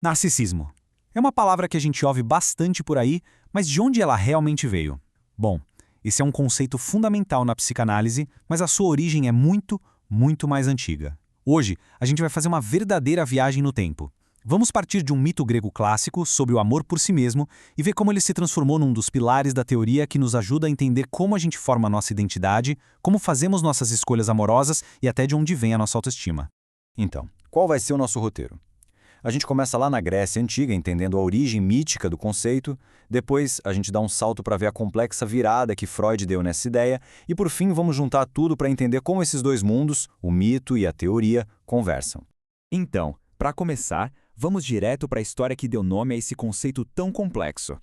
Narcisismo. É uma palavra que a gente ouve bastante por aí, mas de onde ela realmente veio? Bom, esse é um conceito fundamental na psicanálise, mas a sua origem é muito, muito mais antiga. Hoje, a gente vai fazer uma verdadeira viagem no tempo. Vamos partir de um mito grego clássico sobre o amor por si mesmo e ver como ele se transformou num dos pilares da teoria que nos ajuda a entender como a gente forma a nossa identidade, como fazemos nossas escolhas amorosas e até de onde vem a nossa autoestima. Então, qual vai ser o nosso roteiro? A gente começa lá na Grécia Antiga, entendendo a origem mítica do conceito, depois a gente dá um salto para ver a complexa virada que Freud deu nessa ideia e, por fim, vamos juntar tudo para entender como esses dois mundos, o mito e a teoria, conversam. Então, para começar, vamos direto para a história que deu nome a esse conceito tão complexo.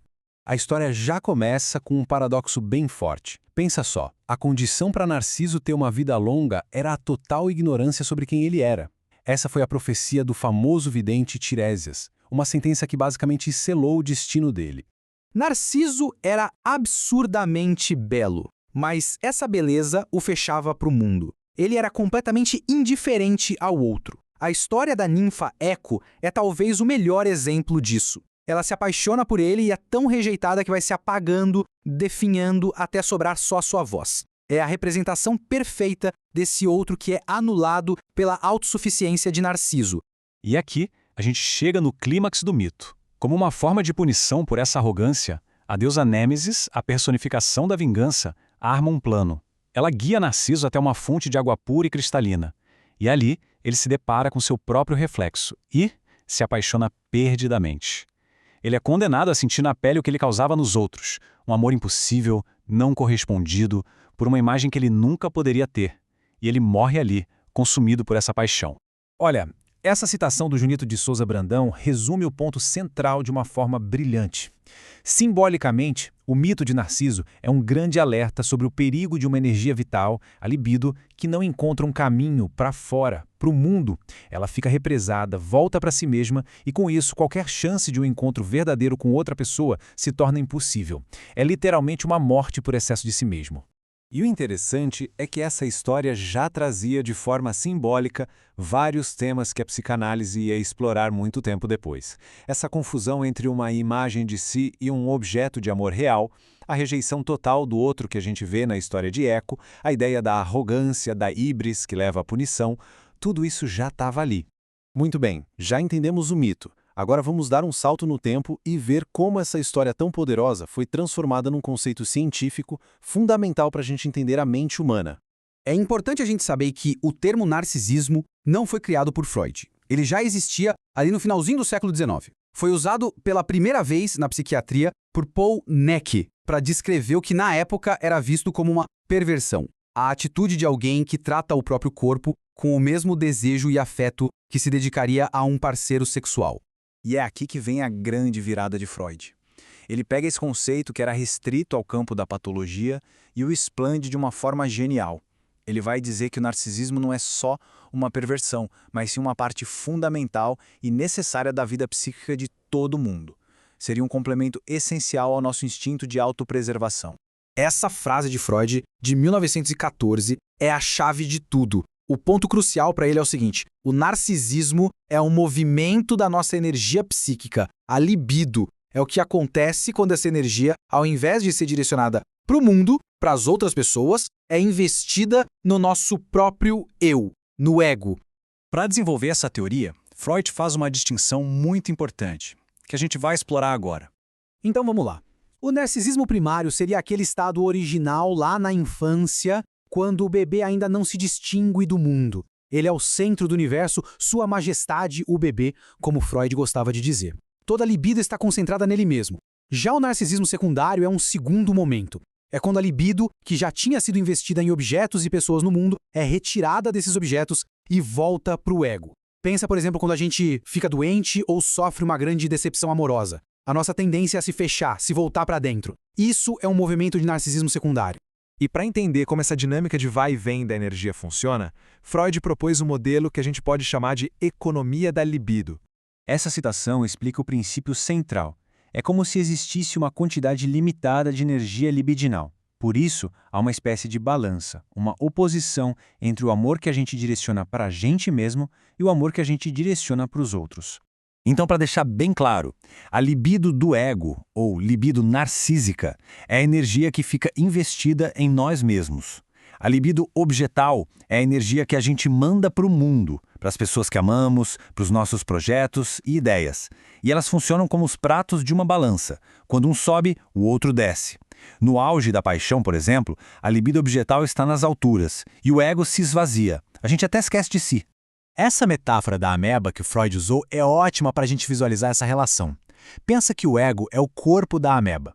A história já começa com um paradoxo bem forte. Pensa só, a condição para Narciso ter uma vida longa era a total ignorância sobre quem ele era. Essa foi a profecia do famoso vidente Tiresias, uma sentença que basicamente selou o destino dele. Narciso era absurdamente belo, mas essa beleza o fechava para o mundo. Ele era completamente indiferente ao outro. A história da ninfa Eco é talvez o melhor exemplo disso. Ela se apaixona por ele e é tão rejeitada que vai se apagando, definhando até sobrar só a sua voz. É a representação perfeita desse outro que é anulado pela autossuficiência de Narciso. E aqui, a gente chega no clímax do mito. Como uma forma de punição por essa arrogância, a deusa Nêmesis, a personificação da vingança, arma um plano. Ela guia Narciso até uma fonte de água pura e cristalina. E ali, ele se depara com seu próprio reflexo e se apaixona perdidamente. Ele é condenado a sentir na pele o que ele causava nos outros, um amor impossível, não correspondido, por uma imagem que ele nunca poderia ter. E ele morre ali, consumido por essa paixão. Olha, essa citação do Junito de Souza Brandão resume o ponto central de uma forma brilhante. Simbolicamente, o mito de Narciso é um grande alerta sobre o perigo de uma energia vital, a libido, que não encontra um caminho para fora, para o mundo. Ela fica represada, volta para si mesma e, com isso, qualquer chance de um encontro verdadeiro com outra pessoa se torna impossível. É literalmente uma morte por excesso de si mesmo. E o interessante é que essa história já trazia de forma simbólica vários temas que a psicanálise ia explorar muito tempo depois. Essa confusão entre uma imagem de si e um objeto de amor real, a rejeição total do outro que a gente vê na história de Eco, a ideia da arrogância, da híbris que leva à punição, tudo isso já estava ali. Muito bem, já entendemos o mito. Agora vamos dar um salto no tempo e ver como essa história tão poderosa foi transformada num conceito científico fundamental para a gente entender a mente humana. É importante a gente saber que o termo narcisismo não foi criado por Freud. Ele já existia ali no finalzinho do século XIX. Foi usado pela primeira vez na psiquiatria por Paul Necke para descrever o que na época era visto como uma perversão. A atitude de alguém que trata o próprio corpo com o mesmo desejo e afeto que se dedicaria a um parceiro sexual. E é aqui que vem a grande virada de Freud. Ele pega esse conceito que era restrito ao campo da patologia e o explande de uma forma genial. Ele vai dizer que o narcisismo não é só uma perversão, mas sim uma parte fundamental e necessária da vida psíquica de todo mundo. Seria um complemento essencial ao nosso instinto de autopreservação. Essa frase de Freud, de 1914, é a chave de tudo. O ponto crucial para ele é o seguinte: o narcisismo é um movimento da nossa energia psíquica, a libido. É o que acontece quando essa energia, ao invés de ser direcionada para o mundo, para as outras pessoas, é investida no nosso próprio eu, no ego. Para desenvolver essa teoria, Freud faz uma distinção muito importante, que a gente vai explorar agora. Então vamos lá. O narcisismo primário seria aquele estado original lá na infância, quando o bebê ainda não se distingue do mundo. Ele é o centro do universo, sua majestade, o bebê, como Freud gostava de dizer. Toda a libido está concentrada nele mesmo. Já o narcisismo secundário é um segundo momento. É quando a libido, que já tinha sido investida em objetos e pessoas no mundo, é retirada desses objetos e volta para o ego. Pensa, por exemplo, quando a gente fica doente ou sofre uma grande decepção amorosa. A nossa tendência é a se fechar, se voltar para dentro. Isso é um movimento de narcisismo secundário. E para entender como essa dinâmica de vai e vem da energia funciona, Freud propôs um modelo que a gente pode chamar de economia da libido. Essa citação explica o princípio central. É como se existisse uma quantidade limitada de energia libidinal. Por isso, há uma espécie de balança, uma oposição entre o amor que a gente direciona para a gente mesmo e o amor que a gente direciona para os outros. Então, para deixar bem claro, a libido do ego, ou libido narcísica, é a energia que fica investida em nós mesmos. A libido objetal é a energia que a gente manda para o mundo, para as pessoas que amamos, para os nossos projetos e ideias. E elas funcionam como os pratos de uma balança. Quando um sobe, o outro desce. No auge da paixão, por exemplo, a libido objetal está nas alturas e o ego se esvazia. A gente até esquece de si. Essa metáfora da ameba que o Freud usou é ótima para a gente visualizar essa relação. Pensa que o ego é o corpo da ameba.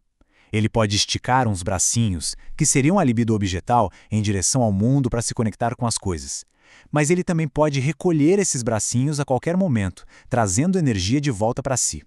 Ele pode esticar uns bracinhos, que seriam a libido objetal, em direção ao mundo para se conectar com as coisas. Mas ele também pode recolher esses bracinhos a qualquer momento, trazendo energia de volta para si.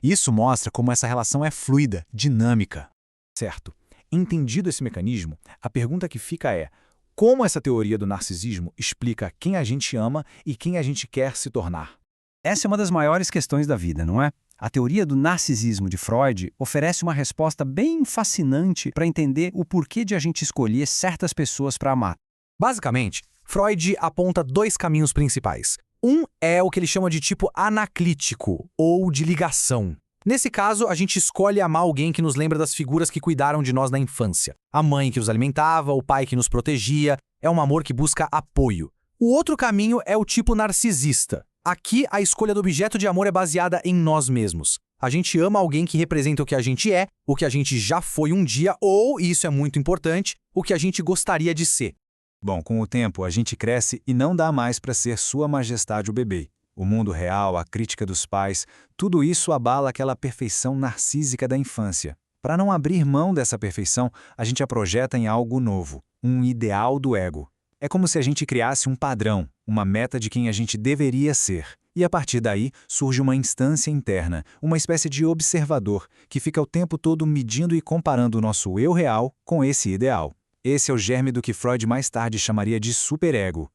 Isso mostra como essa relação é fluida, dinâmica. Certo. Entendido esse mecanismo, a pergunta que fica é: como essa teoria do narcisismo explica quem a gente ama e quem a gente quer se tornar? Essa é uma das maiores questões da vida, não é? A teoria do narcisismo de Freud oferece uma resposta bem fascinante para entender o porquê de a gente escolher certas pessoas para amar. Basicamente, Freud aponta dois caminhos principais. Um é o que ele chama de tipo anaclítico, ou de ligação. Nesse caso, a gente escolhe amar alguém que nos lembra das figuras que cuidaram de nós na infância. A mãe que nos alimentava, o pai que nos protegia. É um amor que busca apoio. O outro caminho é o tipo narcisista. Aqui, a escolha do objeto de amor é baseada em nós mesmos. A gente ama alguém que representa o que a gente é, o que a gente já foi um dia, ou, e isso é muito importante, o que a gente gostaria de ser. Bom, com o tempo, a gente cresce e não dá mais para ser Sua Majestade o bebê. O mundo real, a crítica dos pais, tudo isso abala aquela perfeição narcísica da infância. Para não abrir mão dessa perfeição, a gente a projeta em algo novo, um ideal do ego. É como se a gente criasse um padrão, uma meta de quem a gente deveria ser. E a partir daí surge uma instância interna, uma espécie de observador, que fica o tempo todo medindo e comparando o nosso eu real com esse ideal. Esse é o germe do que Freud mais tarde chamaria de superego.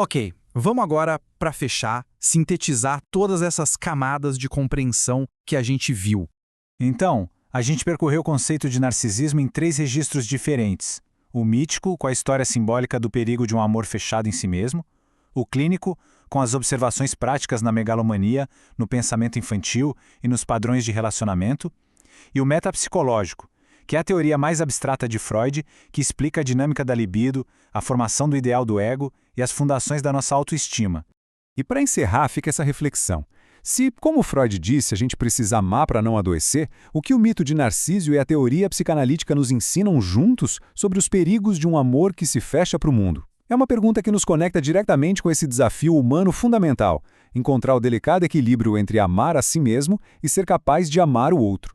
Ok, vamos agora, para fechar, sintetizar todas essas camadas de compreensão que a gente viu. Então, a gente percorreu o conceito de narcisismo em 3 registros diferentes. O mítico, com a história simbólica do perigo de um amor fechado em si mesmo. O clínico, com as observações práticas na megalomania, no pensamento infantil e nos padrões de relacionamento. E o metapsicológico, que é a teoria mais abstrata de Freud, que explica a dinâmica da libido, a formação do ideal do ego e as fundações da nossa autoestima. E para encerrar, fica essa reflexão. Se, como Freud disse, a gente precisa amar para não adoecer, o que o mito de Narciso e a teoria psicanalítica nos ensinam juntos sobre os perigos de um amor que se fecha para o mundo? É uma pergunta que nos conecta diretamente com esse desafio humano fundamental, encontrar o delicado equilíbrio entre amar a si mesmo e ser capaz de amar o outro.